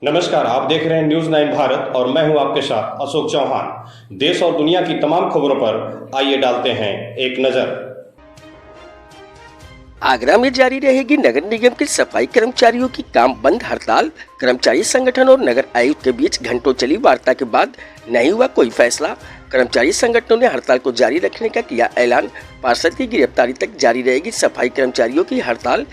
नमस्कार, आप देख रहे हैं न्यूज़ 9 भारत और मैं हूं आपके साथ अशोक चौहान। देश और दुनिया की तमाम खबरों पर आइए डालते हैं एक नजर। आगरा में जारी रहेगी नगर निगम के सफाई कर्मचारियों की काम बंद हड़ताल। कर्मचारी संगठन और नगर आयुक्त के बीच घंटों चली वार्ता के बाद नहीं हुआ कोई फैसला। कर्मचारी संगठनों ने हड़ताल को जारी रखने का किया ऐलान। पार्षद की गिरफ्तारी तक जारी रहेगी सफाई कर्मचारियों की हड़ताल।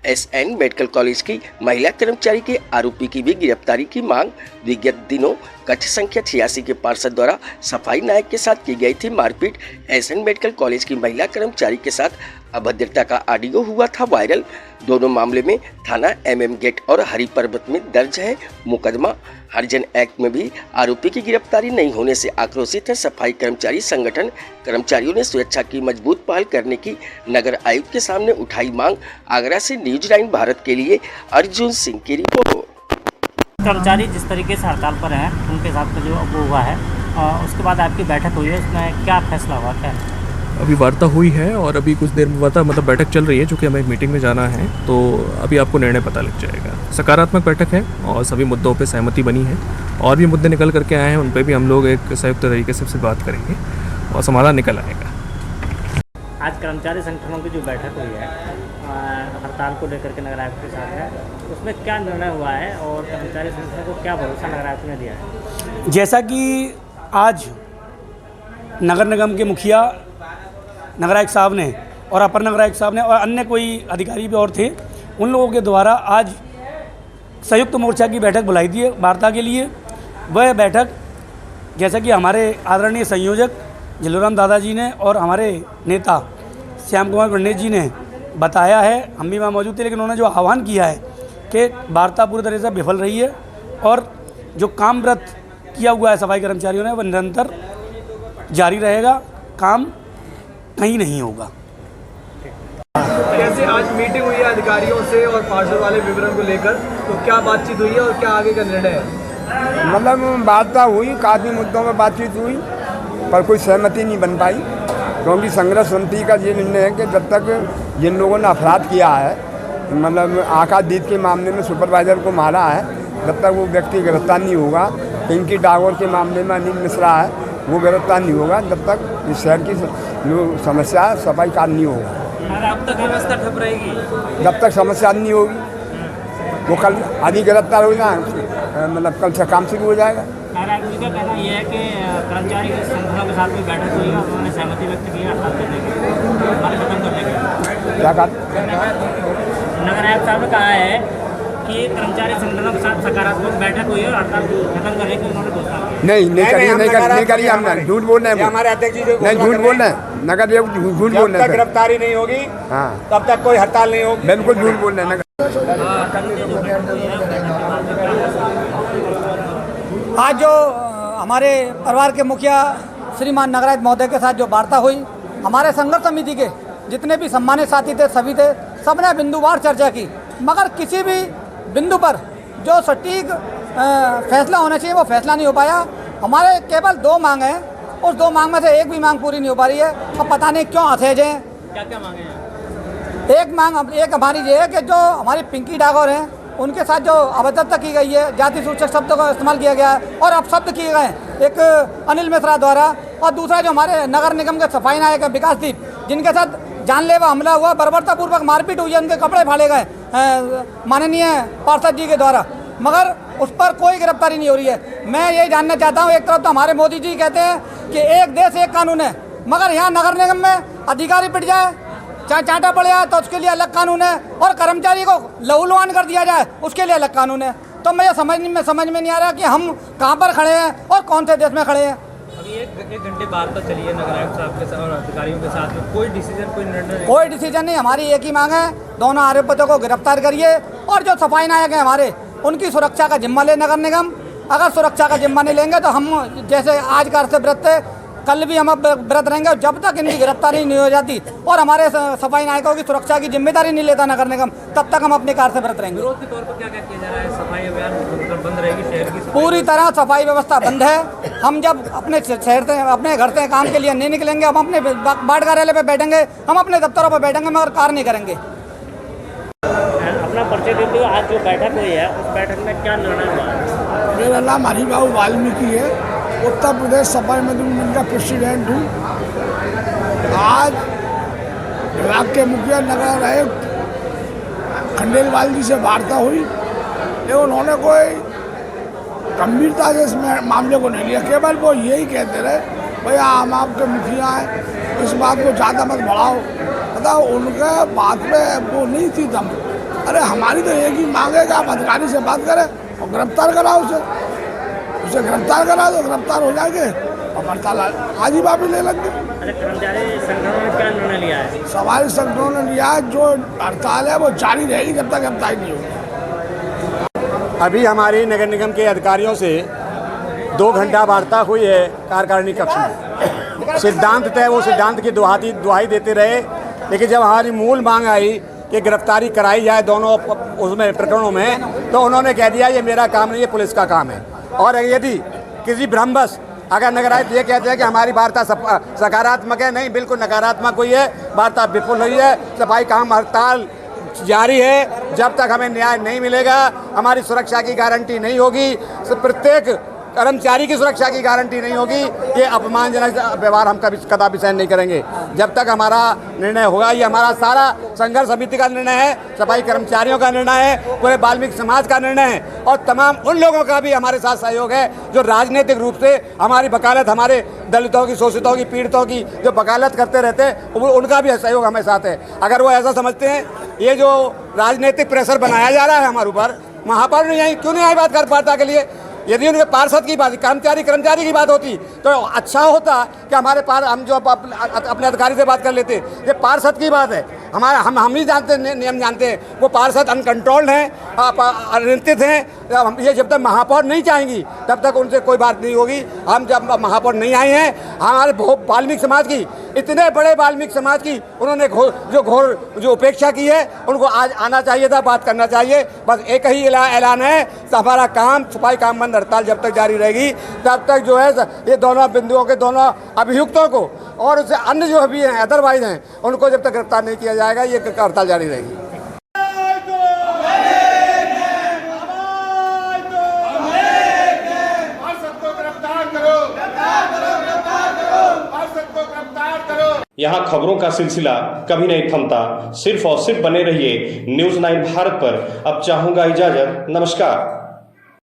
एसएन मेडिकल कॉलेज की महिला कर्मचारी के आरोपी की भी गिरफ्तारी की मांग। विगत दिनों कक्ष संख्या 86 के पार्षद द्वारा सफाई नायक के साथ की गई थी मारपीट। एसएन मेडिकल कॉलेज की महिला कर्मचारी के साथ अभद्रता का ऑडियो हुआ था वायरल। दोनों मामले में थाना MM गेट और हरि पर्वत में दर्ज है मुकदमा। हरिजन एक्ट में भी आरोपी की गिरफ्तारी नहीं होने से आक्रोशित है सफाई कर्मचारी संगठन। कर्मचारियों ने सुरक्षा की मजबूत पहल करने की नगर आयुक्त के सामने उठाई मांग। आगरा से न्यूज़ 9 भारत के लिए अर्जुन सिंह की रिपोर्ट। कर्मचारी जिस तरीके से हड़ताल पर हैं उनके साथ जो वो हुआ है उसके बाद आपकी बैठक हुई है, उसमें क्या फैसला हुआ? क्या अभी वार्ता हुई है और अभी कुछ देर में वार्ता बैठक चल रही है, चूँकि हमें मीटिंग में जाना है तो अभी आपको निर्णय पता लग जाएगा। सकारात्मक बैठक है और सभी मुद्दों पे सहमति बनी है और भी मुद्दे निकल करके आए हैं, उन पे भी हम लोग एक संयुक्त तरीके से बात करेंगे और समाधान निकल आएगा। आज कर्मचारी संगठनों की जो बैठक हुई है हड़ताल को लेकर के नगर आयुक्त के साथ है, उसमें क्या निर्णय हुआ है और कर्मचारी संगठनों को क्या भरोसा नगर आयुक्त ने दिया है? जैसा कि आज नगर निगम के मुखिया नगर आयुक्त साहब ने और अपर नगर आयुक्त साहब ने और अन्य कोई अधिकारी भी और थे, उन लोगों के द्वारा आज संयुक्त मोर्चा की बैठक बुलाई थी वार्ता के लिए। वह बैठक जैसा कि हमारे आदरणीय संयोजक जलोराम दादाजी ने और हमारे नेता श्याम कुमार पंडित जी ने बताया है, हम भी वहाँ मौजूद थे, लेकिन उन्होंने जो आह्वान किया है कि वार्ता पूरी तरह से विफल रही है और जो काम व्रत किया हुआ है सफाई कर्मचारियों ने वह निरंतर जारी रहेगा, काम कहीं नहीं होगा। कैसे आज मीटिंग हुई है अधिकारियों से और पार्षद वाले विवरण को लेकर, तो क्या बातचीत हुई है और क्या आगे का निर्णय है? मतलब वार्ता हुई, काफ़ी मुद्दों में बातचीत हुई पर कोई सहमति नहीं बन पाई, क्योंकि संघर्ष समिति का ये निर्णय है कि जब तक जिन लोगों ने अपराध किया है, मतलब आकाशदीप के मामले में सुपरवाइजर को मारा है, जब तक वो व्यक्ति गिरफ्तार नहीं होगा, पिंकी डागोर के मामले में अनिल मिश्रा है वो गिरफ्तार नहीं होगा, जब तक इस शहर की जो समस्या है सफाई का नहीं होगा। अब तक व्यवस्था ठप रहेगी जब तक समस्या नहीं होगी। वो कल आदि गिरफ्तार हो जाए, मतलब कल से काम शुरू हो जाएगा। आयुक्त का कहना यह है कि कर्मचारी संगठनों के साथ भी बैठक हुई है और उन्होंने सहमति व्यक्त की है हड़ताल करने की, खत्म करने की। क्या कहा? नगर आयुक्त साहब ने कहा है कि कर्मचारी संगठनों के साथ सकारात्मक बैठक हुई है और हड़ताल खत्म करने की उन्होंने घोषणा की। नहीं करिए, हम झूठ बोल रहे हैं। हमारे अध्यक्ष जी नहीं झूठ बोल रहे हैं, नगर झूठ बोल रहे हैं। जब तक गिरफ्तारी नहीं होगी तब तक कोई हड़ताल नहीं होगी। बिल्कुल झूठ बोल रहे हैं। आज जो हमारे परिवार के मुखिया श्रीमान नगर आयुक्त महोदय के साथ जो वार्ता हुई, हमारे संघर्ष समिति के जितने भी सम्मानित साथी थे सभी थे, सबने बिंदुवार चर्चा की, मगर किसी भी बिंदु पर जो सटीक फैसला होना चाहिए वो फैसला नहीं हो पाया। हमारे केवल 2 मांग हैं, उस 2 मांग में से एक भी मांग पूरी नहीं हो पा रही है। अब पता नहीं क्यों असहज हैं। क्या मांगे हैं? एक हमारी ये है कि जो हमारी पिंकी डागोर हैं उनके साथ जो अभद्रता की गई है, जाति सूचक शब्दों का इस्तेमाल किया गया है और अपशब्द किए गए हैं एक अनिल मिश्रा द्वारा, और दूसरा जो हमारे नगर निगम के सफाई नायक है विकासदीप, जिनके साथ जानलेवा हमला हुआ, बर्बरतापूर्वक मारपीट हुई है, उनके कपड़े फाड़े गए माननीय पार्षद जी के द्वारा, मगर उस पर कोई गिरफ्तारी नहीं हो रही है। मैं यही जानना चाहता हूँ, एक तरफ तो हमारे मोदी जी कहते हैं कि एक देश एक कानून है, मगर यहाँ नगर निगम में अधिकारी पिट जाए, चाहे चांटा पड़ जाए तो उसके लिए अलग कानून है, और कर्मचारी को लहूलुहान कर दिया जाए उसके लिए अलग कानून है। तो मुझे समझ में नहीं आ रहा कि हम कहाँ पर खड़े हैं और कौन से देश में खड़े हैं। अभी एक घंटे वार्ता चली है नगर आयुक्त साहब के साथ और अधिकारियों के साथ में, कोई निर्णय कोई डिसीजन नहीं। हमारी एक ही मांग है, दोनों आरोपितों को गिरफ्तार करिए और जो सफाई नायक हैं हमारे, उनकी सुरक्षा का जिम्मा ले नगर निगम। अगर सुरक्षा का जिम्मा नहीं लेंगे तो हम जैसे आज का से व्रत थे, कल भी हम अब व्रत रहेंगे। जब तक इनकी गिरफ्तारी नहीं हो जाती और हमारे सफाई नायकों की सुरक्षा की जिम्मेदारी नहीं लेता नगर निगम, तब तक हम अपने कार से व्रत रहेंगे। विरोध के तौर पर क्या किया जा रहा है? सफाई अभियान बंद रहेगी, शहर की पूरी तरह सफाई व्यवस्था बंद है। हम जब अपने शहर से अपने घर से काम के लिए नहीं निकलेंगे, हम अपने वार्ड कार्यालय पे बैठेंगे, हम अपने दफ्तरों पर बैठेंगे, मगर कार्य नहीं करेंगे। अपना परिचय देते हुए आज जो बैठक हुई है उस बैठक में क्या निर्णय हुआ है? मेरा नाम हरिबाबू वाल्मीकि है, उत्तर प्रदेश सफाई मंत्री का प्रेसिडेंट हूँ। आज विभाग के मुखिया नगर आयुक्त खंडेलवाल जी से वार्ता हुई, लेकिन उन्होंने कोई गंभीरता से इस मामले को नहीं लिया। केवल वो यही कहते रहे, भैया हम आपके मुखिया हैं, इस बात को ज़्यादा मत बढ़ाओ। बताओ, उनके बात में वो नहीं थी दम। अरे हमारी तो एक ही मांग है कि आप अधिकारी से बात करें और गिरफ्तार कराओ उसे गिरफ्तार करा दो, गिरफ्तार हो जाएंगे और हड़ताल आज ही वापस ले लेंगे। अरे कर्मचारी संगठनों ने क्या निर्णय लिया है? सवाल संगठनों ने लिया है, जो हड़ताल है वो जारी रहेगी जब तक गिरफ्तारी नहीं होगी। अभी हमारी नगर निगम के अधिकारियों से 2 घंटा वार्ता हुई है कार्यकारिणी कक्ष में। सिद्धांत तय वो सिद्धांत की दुहाई देते रहे, लेकिन जब हमारी मूल मांग आई कि गिरफ्तारी कराई जाए दोनों उसमें प्रकरणों में, तो उन्होंने कह दिया ये मेरा काम नहीं, ये पुलिस का काम है। और यदि किसी भ्रमवश अगर नगर आयुक्त ये कहते हैं कि हमारी वार्ता सकारात्मक है, नहीं, बिल्कुल नकारात्मक हुई है, वार्ता विफल हुई है। सफाई काम हड़ताल जारी है, जब तक हमें न्याय नहीं मिलेगा, हमारी सुरक्षा की गारंटी नहीं होगी, प्रत्येक कर्मचारी की सुरक्षा की गारंटी नहीं होगी, ये अपमानजनक व्यवहार हम कदापि सहन नहीं करेंगे। जब तक हमारा निर्णय होगा, ये हमारा सारा संघर्ष समिति का निर्णय है, सफाई कर्मचारियों का निर्णय है, पूरे वाल्मीकि समाज का निर्णय है और तमाम उन लोगों का भी हमारे साथ सहयोग है जो राजनीतिक रूप से हमारी वकालत, हमारे दलितों की, शोषितों की, पीड़ितों की जो वकालत करते रहते हैं, उनका भी सहयोग हमारे साथ है। अगर वो ऐसा समझते हैं ये जो राजनीतिक प्रेशर बनाया जा रहा है हमारे ऊपर, वहाँ पर नहीं आई, क्यों नहीं आई बात कर वार्ता के लिए? यदि उनके पार्षद की बात, कर्मचारी की बात होती तो अच्छा होता कि हमारे हम जो अपने अधिकारी से बात कर लेते। ये पार्षद की बात है, हम ही जानते हैं, नियम जानते हैं, वो पार्षद अनकंट्रोल्ड हैं, अनियंत्रित हैं। ये जब तक महापौर नहीं चाहेंगी तब तक उनसे कोई बात नहीं होगी। हम जब महापौर नहीं आए हैं, हमारे वाल्मीकि समाज की, इतने बड़े वाल्मीकि समाज की उन्होंने घोर उपेक्षा की है, उनको आज आना चाहिए था, बात करना चाहिए। बस एक ही ऐलान है, हमारा काम सफाई काम बंद हड़ताल जब तक जारी रहेगी तब तक जो है ये दोनों बिंदुओं के दोनों अभियुक्तों को और उससे अन्य जो भी हैं अदरवाइज हैं उनको जब तक गिरफ्तार नहीं किया जाएगा, ये हड़ताल जारी रहेगी। यहाँ खबरों का सिलसिला कभी नहीं थमता, सिर्फ और सिर्फ बने रहिए न्यूज़ 9 भारत पर। अब चाहूंगा इजाजत, नमस्कार।